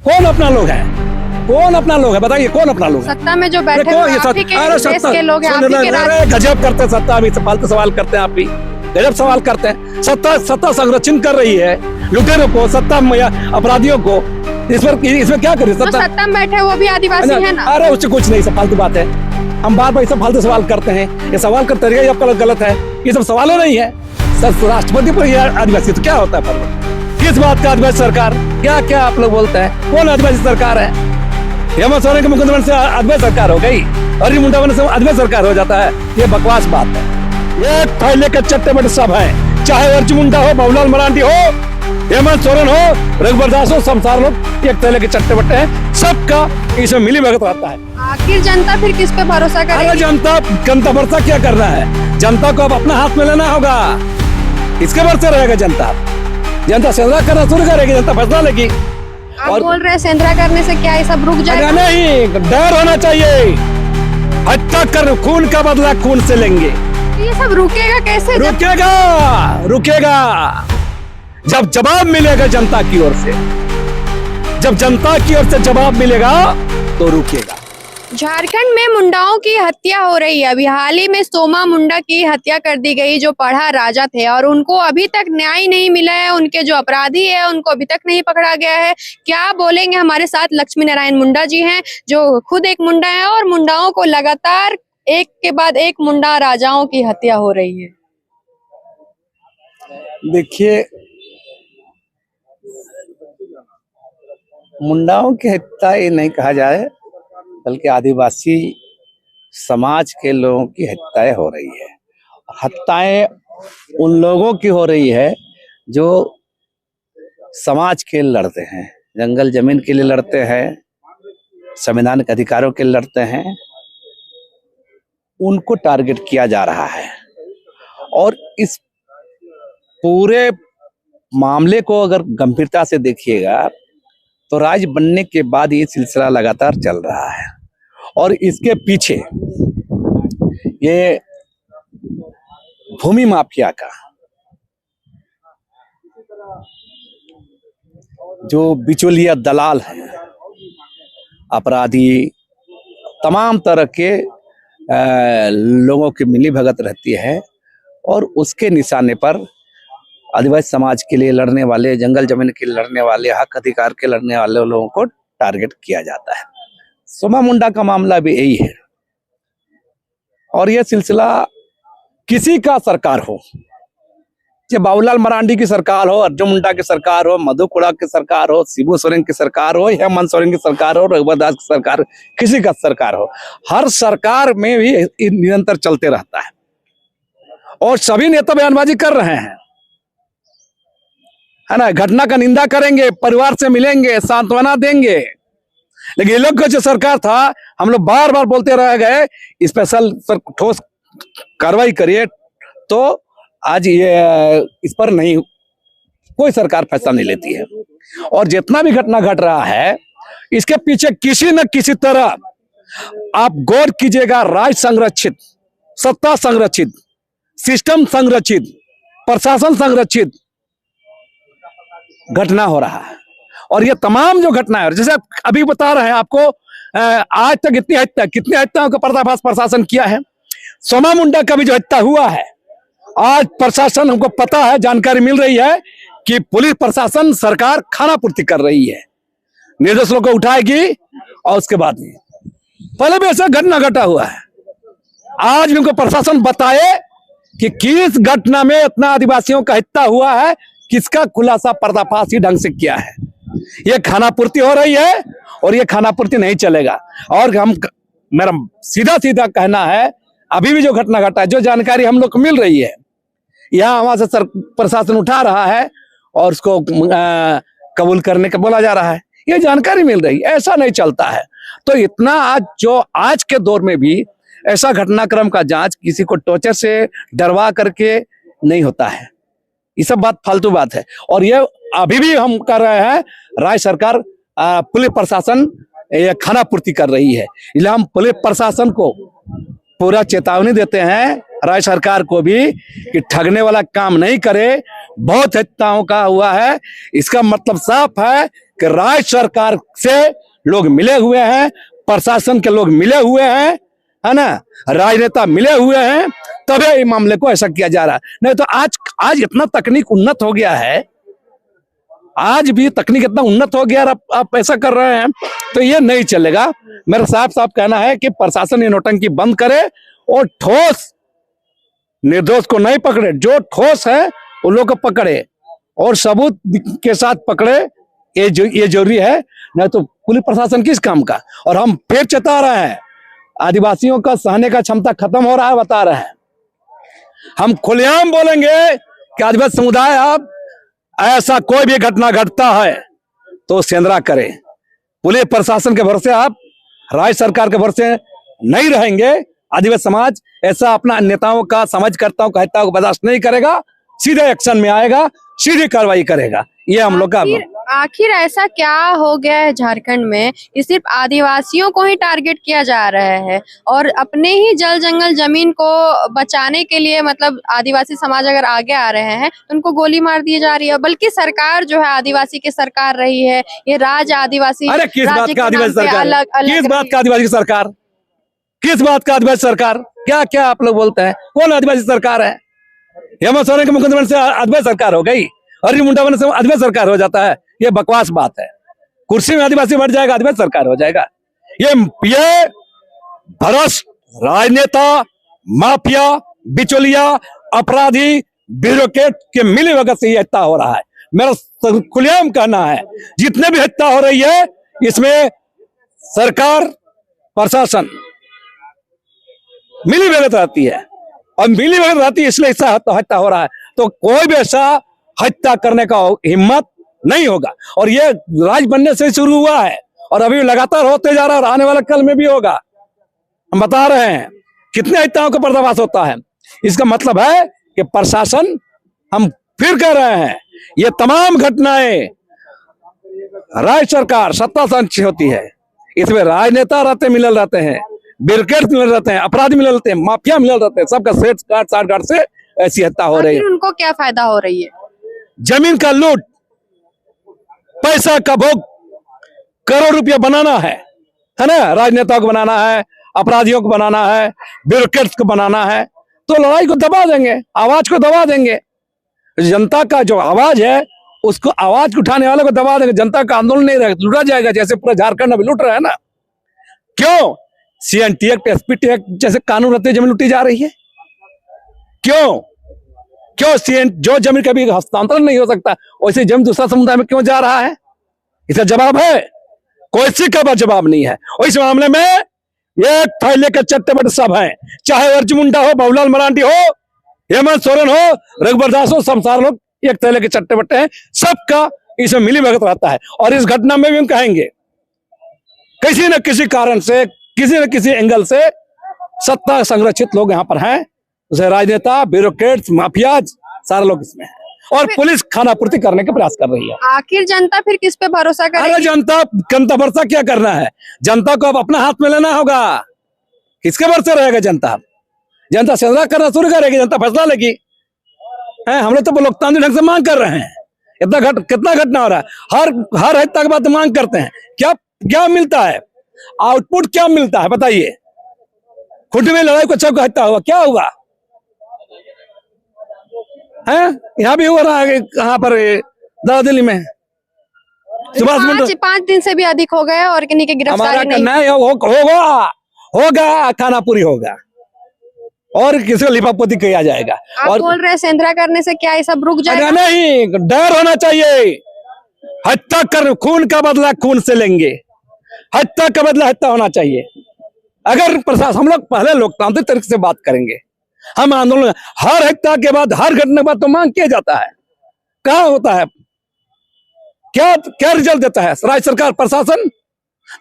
कौन अपना लोग है? कौन अपना लोग है? बताइए कौन अपना लोग है? सत्ता में जो बैठे हैं आप ही के देश के लोग हैं, आप ही के राज्य। गजब करते हैं सत्ता, अभी फालतू सवाल करते हैं आप भी, गजब सवाल करते हैं। सत्ता संरक्षण कर रही है लुटेरों को, सत्ता अपराधियों को। इसमें क्या करें? सत्ता में बैठे वो भी आदिवासी है ना। अरे उससे कुछ नहीं, सब फालतू बात है। हम बार बार सब फालतू सवाल करते हैं, ये सवाल का तरीका ही आपका गलत है। ये सब सवालों नहीं है। सर राष्ट्रपति पर आदिवासी तो क्या होता है? पर किस बात का आदिवासी सरकार? क्या क्या आप लोग बोलते हैं? कौन आदिवासी सरकार है? हेमंत सोरेन के मुख्यमंत्री से आदिवासी सरकार हो गई, अर्जुन मुंडा बनने से आदिवासी सरकार हो जाता है? ये बकवास बात है। ये थैले के चट्टे बटे सब है, चाहे अर्जुन मुंडा हो, बाबूलाल मरांडी हो, हेमंत सोरेन हो, रघुवर दास हो, सब सारे लोग एक थैले के चट्टे बट्टे हैं। सबका इसमें मिली भगत रहता है। आखिर जनता फिर किस पे भरोसा करेगी? जनता भरोसा क्या करना है? जनता को अब अपना हाथ में लेना होगा। इसके भरोसे रहेगा जनता सेंधा करना शुरू करेगी, जनता फैसला लेगी। आप बोल रहे हैं सेंधा करने से क्या ये सब रुक जाएगा? नहीं, डर होना चाहिए। हत्या कर, खून का बदला खून से लेंगे। ये सब रुकेगा कैसे? रुकेगा जब जवाब मिलेगा जनता की ओर से। जब जनता की ओर से जवाब मिलेगा तो रुकेगा। झारखंड में मुंडाओं की हत्या हो रही है। अभी हाल ही में सोमा मुंडा की हत्या कर दी गई, जो पढ़ा राजा थे, और उनको अभी तक न्याय नहीं मिला है। उनके जो अपराधी है उनको अभी तक नहीं पकड़ा गया है। क्या बोलेंगे? हमारे साथ लक्ष्मी नारायण मुंडा जी हैं, जो खुद एक मुंडा है, और मुंडाओं को लगातार एक के बाद एक मुंडा राजाओं की हत्या हो रही है। देखिए, मुंडाओं की हत्या ये नहीं कहा जाए, बल्कि आदिवासी समाज के लोगों की हत्याएं हो रही है। हत्याएं उन लोगों की हो रही है जो समाज के लिए लड़ते हैं, जंगल जमीन के लिए लड़ते हैं, संवैधानिक अधिकारों के लिए लड़ते हैं। उनको टारगेट किया जा रहा है। और इस पूरे मामले को अगर गंभीरता से देखिएगा तो राज्य बनने के बाद ये सिलसिला लगातार चल रहा है। और इसके पीछे ये भूमि माफिया का जो बिचौलिया दलाल हैं, अपराधी, तमाम तरह के लोगों की मिली भगत रहती है। और उसके निशाने पर आदिवासी समाज के लिए लड़ने वाले, जंगल जमीन के लिए लड़ने वाले, हक अधिकार के लड़ने वाले लोगों को टारगेट किया जाता है। सोमा मुंडा का मामला भी यही है। और यह सिलसिला किसी का सरकार हो, चाहे बाबूलाल मरांडी की सरकार हो, अर्जुन मुंडा की सरकार हो, मधु कोड़ा की सरकार हो, शिबू सोरेन की सरकार हो, हेमंत सोरेन की सरकार हो, रघुवर दास की सरकार, किसी का सरकार हो, हर सरकार में भी निरंतर चलते रहता है। और सभी नेता बयानबाजी कर रहे हैं, है ना, घटना का निंदा करेंगे, परिवार से मिलेंगे, सांत्वना देंगे। लेकिन ये लोग का जो सरकार था, हम लोग बार बार बोलते रह गए स्पेशल ठोस कार्रवाई करिए, तो आज ये इस पर नहीं, कोई सरकार फैसला नहीं लेती है। और जितना भी घटना घट रहा है, इसके पीछे किसी न किसी तरह आप गौर कीजिएगा, राज संरक्षित, सत्ता संरक्षित, सिस्टम संरक्षित, प्रशासन संरक्षित घटना हो रहा है। और ये तमाम जो घटना है, जैसे अभी बता रहे हैं आपको, आज तक कितनी हत्याओं का पर्दाफाश प्रशासन किया है। सोमा मुंडा का भी जो हत्या हुआ है, आज प्रशासन, हमको पता है, जानकारी मिल रही है कि पुलिस प्रशासन, सरकार खाना पूर्ति कर रही है, निर्दोष लोगों को उठाएगी। और उसके बाद पहले भी ऐसा घटना घटा हुआ है। आज भी उनको प्रशासन बताए कि किस घटना में इतना आदिवासियों का हत्या हुआ है, किसका खुलासा पर्दाफाश ढंग से किया है। ये खाना पूर्ति हो रही है और ये खाना पूर्ति नहीं चलेगा। और मेरा सीधा सीधा कहना है, अभी भी जो घटना घटा है, जो जानकारी हम लोग को मिल रही है, यहाँ वहां से प्रशासन उठा रहा है और उसको कबूल करने का बोला जा रहा है, ये जानकारी मिल रही है। ऐसा नहीं चलता है। तो इतना आज के दौर में भी ऐसा घटनाक्रम का जांच किसी को टॉर्चर से डरवा करके नहीं होता है। ये सब बात फालतू बात है। और ये अभी भी हम कर रहे हैं, राज्य सरकार, पुलिस प्रशासन ये खाना पूर्ति कर रही है। इसलिए हम पुलिस प्रशासन को पूरा चेतावनी देते हैं, राज्य सरकार को भी, कि ठगने वाला काम नहीं करे। बहुत हत्याओं का हुआ है, इसका मतलब साफ है कि राज्य सरकार से लोग मिले हुए हैं, प्रशासन के लोग मिले हुए हैं, है ना, राजनेता मिले हुए हैं, तभी इस मामले को ऐसा किया जा रहा है। नहीं तो आज इतना तकनीक उन्नत हो गया है, आज भी तकनीक इतना उन्नत हो गया, आप ऐसा कर रहे हैं तो ये नहीं चलेगा। मेरा साफ साफ कहना है कि प्रशासन ये नौटंकी बंद करे और ठोस निर्दोष को नहीं पकड़े, जो ठोस है उन लोग को पकड़े और सबूत के साथ पकड़े, ये जरूरी है। नहीं तो पुलिस प्रशासन किस काम का। और हम फिर चेता रहे हैं, आदिवासियों का सहने का क्षमता खत्म हो रहा है, बता रहे हैं। हम खुलेआम बोलेंगे कि आदिवासी समुदाय आप ऐसा कोई भी घटना घटता है तो सेंद्रा करें। पुलिस प्रशासन के भरोसे आप राज्य सरकार के भरोसे नहीं रहेंगे। आदिवासी समाज ऐसा अपना नेताओं का, समाजकर्ताओं का हत्या को बर्दाश्त नहीं करेगा, सीधे एक्शन में आएगा, सीधी कार्रवाई करेगा। ये हम लोग का आखिर ऐसा क्या हो गया है झारखंड में कि सिर्फ आदिवासियों को ही टारगेट किया जा रहा है और अपने ही जल जंगल जमीन को बचाने के लिए, मतलब आदिवासी समाज अगर आगे आ रहे हैं तो उनको गोली मार दी जा रही है। बल्कि सरकार जो है आदिवासी की सरकार रही है, ये राज्य आदिवासी, अरे किस बात का आदिवासी सरकार, किस बात का आदिवासी सरकार, किस बात का आदिवासी सरकार, क्या क्या आप लोग बोलते हैं, कौन आदिवासी सरकार है? हेमंत सोरेन के मुख्यमंत्री से आदिवासी सरकार हो गई, अर्जुन मुंडा बनने से आदिवासी सरकार हो जाता है? ये बकवास बात है। कुर्सी में आदिवासी बैठ जाएगा, आदिवासी सरकार हो जाएगा? ये भ्रष्ट राजनेता, माफिया, बिचौलिया, अपराधी, ब्यूरोक्रेट के मिली भगत से ये हत्या हो रहा है। मेरा खुलेआम कहना है, जितने भी हत्या हो रही है इसमें सरकार, प्रशासन मिली भगत रहती है और मिली भगत रहती है, इसलिए ऐसा हत्या हो रहा है। तो कोई भी ऐसा हत्या करने का हिम्मत नहीं होगा। और ये राज बनने से शुरू हुआ है और अभी लगातार होते जा रहा है और आने वाला कल में भी होगा। हम बता रहे हैं कितने हत्याओं का पर्दाफाश होता है। इसका मतलब है कि प्रशासन, हम फिर कह रहे हैं, ये तमाम घटनाएं राज्य सरकार सत्ता संच होती है, इसमें राजनेता रहते मिलल रहते हैं, ब्यूरोक्रेट मिलल रहते हैं, अपराधी मिलल रहते हैं, माफिया मिलल रहते हैं, सबका सेठ काट से ऐसी हत्या हो रही है। उनको क्या फायदा हो रही है? जमीन का लूट, पैसा का भोग, करोड़ रुपया बनाना है ना, राजनेताओं को बनाना है, अपराधियों को बनाना है, ब्यूरोक्रेट्स को बनाना है, तो लड़ाई को दबा देंगे, आवाज को दबा देंगे। जनता का जो आवाज है उसको, आवाज उठाने वाले को दबा देंगे। जनता का आंदोलन नहीं रहेगा, लूटा जाएगा, जैसे पूरा झारखंड अभी लूट रहा है ना। क्यों? CNT एक्ट, SPT एक्ट जैसे कानून रहते जमीन लूटी जा रही है। क्यों जो जमीन कभी हस्तांतरण नहीं हो सकता, वैसे जमीन दूसरा समुदाय में क्यों जा रहा है? इसका जवाब है, कोई सी का जवाब नहीं है। और इस मामले में एक थैले के चट्टे बट्टे सब हैं, चाहे अर्जुन मुंडा हो, बाबूलाल मरांडी हो, हेमंत सोरेन हो, रघुवर दास हो, सब सारे लोग एक थैले के चट्टे बट्टे हैं। सबका इसमें मिली भगत रहता है। और इस घटना में भी हम कहेंगे, किसी न किसी कारण से, किसी न किसी एंगल से सत्ता संरक्षित लोग यहाँ पर हैं, जैसे राजनेता, ब्यूरोक्रेट्स, माफिया, सारे लोग इसमें हैं। और पुलिस खानापूर्ति करने का प्रयास कर रही है। आखिर जनता फिर किस पे भरोसा करेगी? अरे जनता भरोसा क्या करना है? जनता को अब अपना हाथ में लेना होगा। किसके भरोसे रहेगा जनता? जनता फैसला करना शुरू करेगी, जनता फैसला लेगी। हम लोग तो लोकतांत्रिक ढंग से मांग कर रहे हैं। कितना घटना हो रहा है, हर हत्या के बाद मांग करते हैं। क्या मिलता है? आउटपुट क्या मिलता है बताइए? खुद में लड़ाई को सबका हत्या हुआ, क्या हुआ है? यहाँ भी हुआ रहा है, कहाँ पर, दिल्ली में। 5 दिन से भी अधिक हो गए और किन्हीं की गिरफ्तारी नहीं। होगा खानापुरी होगा और किसी को लिपापोती किया जाएगा। आप और बोल रहे हैं सेंद्रा करने से क्या ये सब रुक जाएगा? नहीं, डर होना चाहिए। हत्या कर, खून का बदला खून से लेंगे, हत्या का बदला हत्या होना चाहिए। अगर प्रशासन, हम लोग पहले लोकतांत्रिक तरीके से बात करेंगे, हम आंदोलन, हर हत्या के बाद, हर घटना के बाद तो मांग किया जाता है। कहाँ होता है? क्या रिजल्ट देता है राज्य सरकार, प्रशासन?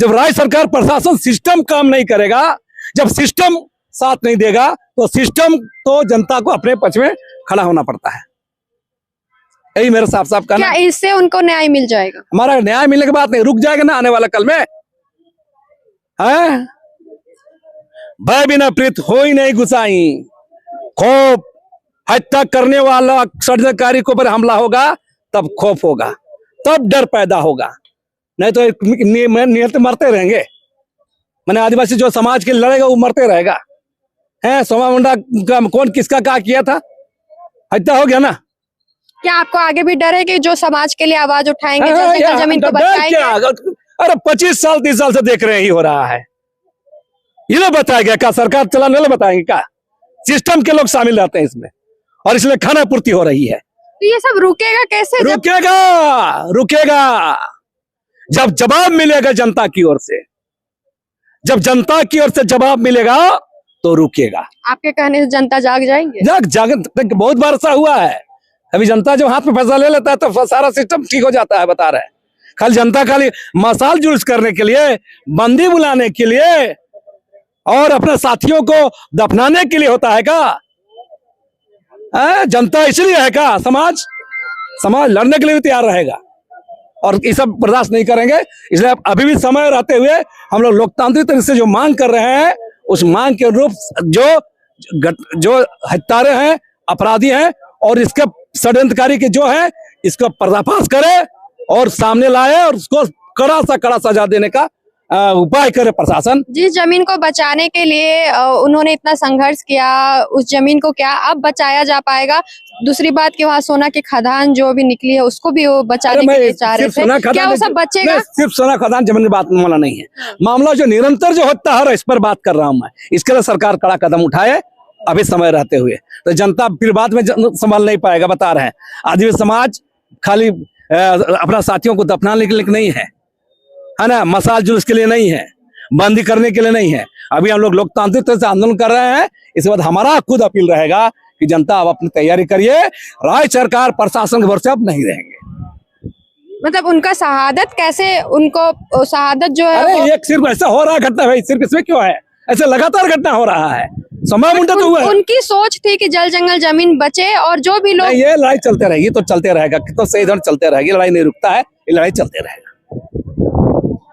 जब राज्य सरकार, प्रशासन, सिस्टम काम नहीं करेगा, जब सिस्टम साथ नहीं देगा, तो सिस्टम, तो जनता को अपने पक्ष में खड़ा होना पड़ता है। यही मेरा साफ साफ कहना। क्या इससे उनको न्याय मिल जाएगा? हमारा न्याय मिलने के बाद नहीं, रुक जाएगा ना आने वाला कल में। भय बिना प्रीत हो ही नहीं गुसाई। खौफ, हत्या करने वाला षड्यंत्रकारी के ऊपर हमला होगा तब खौफ होगा, तब डर पैदा होगा। नहीं तो नियत मरते रहेंगे। मैंने आदिवासी जो समाज के लिए लड़ेगा वो मरते रहेगा। है सोमा मुंडा का कौन किसका क्या किया था? हत्या हो गया ना। क्या आपको आगे भी डर है कि जो समाज के लिए आवाज उठाएंगे, जल जमीन को बचाएंगे? अरे 25 साल 30 साल से देख रहे हैं ही हो रहा है। ये लोग बताएगा क्या? सरकार चलाने वाले बताएंगे क्या? सिस्टम के लोग शामिल रहते हैं इसमें और इसलिए खाना पूर्ति हो रही है। तो ये सब रुकेगा कैसे? रुकेगा जब जवाब मिलेगा जनता की ओर से। जब जनता की ओर से जवाब मिलेगा तो रुकेगा। आपके कहने से जनता जाग जाएंगे? जाग बहुत बार ऐसा हुआ है। अभी जनता जो हाथ में फैसला ले लेता है तो सारा सिस्टम ठीक हो जाता है। बता रहे हैं खाली जनता खाली मसाल जुलूस करने के लिए, बंदी बुलाने के लिए और अपने साथियों को दफनाने के लिए होता है क्या? जनता इसलिए है क्या? समाज लड़ने के लिए भी तैयार रहेगा और ये सब बर्दाश्त नहीं करेंगे। इसलिए अभी भी समय रहते हुए हम लोग लोकतांत्रिक तरीके से जो मांग कर रहे हैं उस मांग के अनुरूप जो हत्यारे हैं, अपराधी हैं और इसके षड्यंत्रकारी के जो है इसका पर्दाफाश करे और सामने लाए और उसको कड़ा सजा देने का उपाय करे प्रशासन। जिस जमीन को बचाने के लिए उन्होंने इतना संघर्ष किया, उस जमीन को क्या अब बचाया जा पाएगा? दूसरी बात कि वहाँ सोना की खदान जो भी निकली है उसको भी वो बचाने के लिए चाह रहे थे, क्या वो सब बचेगा? सिर्फ सोना खदान जमीन की बात मामला नहीं है। मामला जो निरंतर जो होता है इस पर बात कर रहा हूँ मैं। इसके लिए सरकार कड़ा कदम उठाए अभी समय रहते हुए, तो जनता फिर बाद में संभाल नहीं पाएगा। बता रहे हैं आदिवासी समाज खाली अपना साथियों को दफनाने के लिए नहीं है ना, मसाल जुलूस के लिए नहीं है, बंदी करने के लिए नहीं है। अभी हम लोग लोकतांत्रिक तरह से आंदोलन कर रहे हैं। इसके बाद हमारा खुद अपील रहेगा कि जनता अब अपनी तैयारी करिए। राज्य सरकार प्रशासन के भरोसे अब नहीं रहेंगे। मतलब उनका शहादत कैसे, उनको शहादत जो है अरे एक सिर्फ ऐसा हो रहा है घटना भाई, सिर्फ इसमें क्यों है? ऐसे लगातार घटना हो रहा है। सोमा मुंडा तो हुआ है। उनकी सोच थी कि जल जंगल जमीन बचे और जो भी लोग, ये लड़ाई चलते रहेगी तो चलते रहेगा, तो सही धन चलते रहेगी। लड़ाई नहीं रुकता है, ये लड़ाई चलते रहेगा।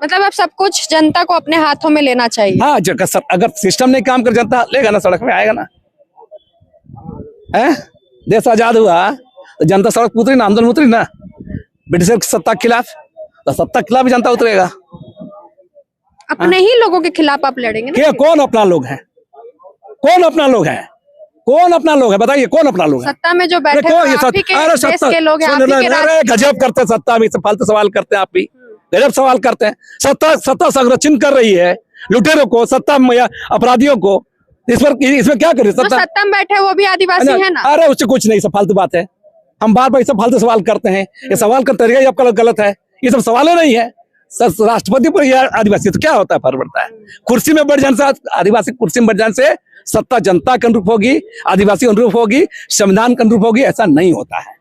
मतलब अब सब कुछ जनता को अपने हाथों में लेना चाहिए। हाँ, अगर सिस्टम नहीं काम कर जनता लेगा ना, सड़क में आएगा ना। है देश आजाद हुआ तो जनता सड़क उतरी ना, आंदोलन उतरी ना ब्रिटिशर की सत्ता के खिलाफ, तो सत्ता के खिलाफ जनता उतरेगा। अपने ही लोगों के खिलाफ आप लड़ेंगे ना? कौन अपना लोग है? कौन अपना लोग है? कौन अपना लोग है? बताइए कौन अपना लोग है? सत्ता में जो बैठे हैं आप ही के देश के लोग हैं, आप ही के राज्य के। गजब करते हैं सत्ता में, फालतू सवाल करते हैं आप भी, गजब सवाल करते हैं। सत्ता संरक्षण कर रही है लुटेरों को, सत्ता अपराधियों को। इसमें क्या करे? सत्ता में बैठे वो भी आदिवासी है ना। अरे उससे कुछ नहीं, सब फालतू बात है। हम बार बार ये सब फालतू सवाल करते हैं। ये सवाल का तरीका ही आपका गलत है। ये सब सवाल नहीं है। राष्ट्रपति पर या आदिवासी तो क्या होता है, फर्क पड़ता है। कुर्सी में बढ़ जाने से, आदिवासी कुर्सी में बढ़ जाने से सत्ता जनता के अनुरूप होगी, आदिवासी अनुरूप होगी, संविधान के अनुरूप होगी, ऐसा नहीं होता है।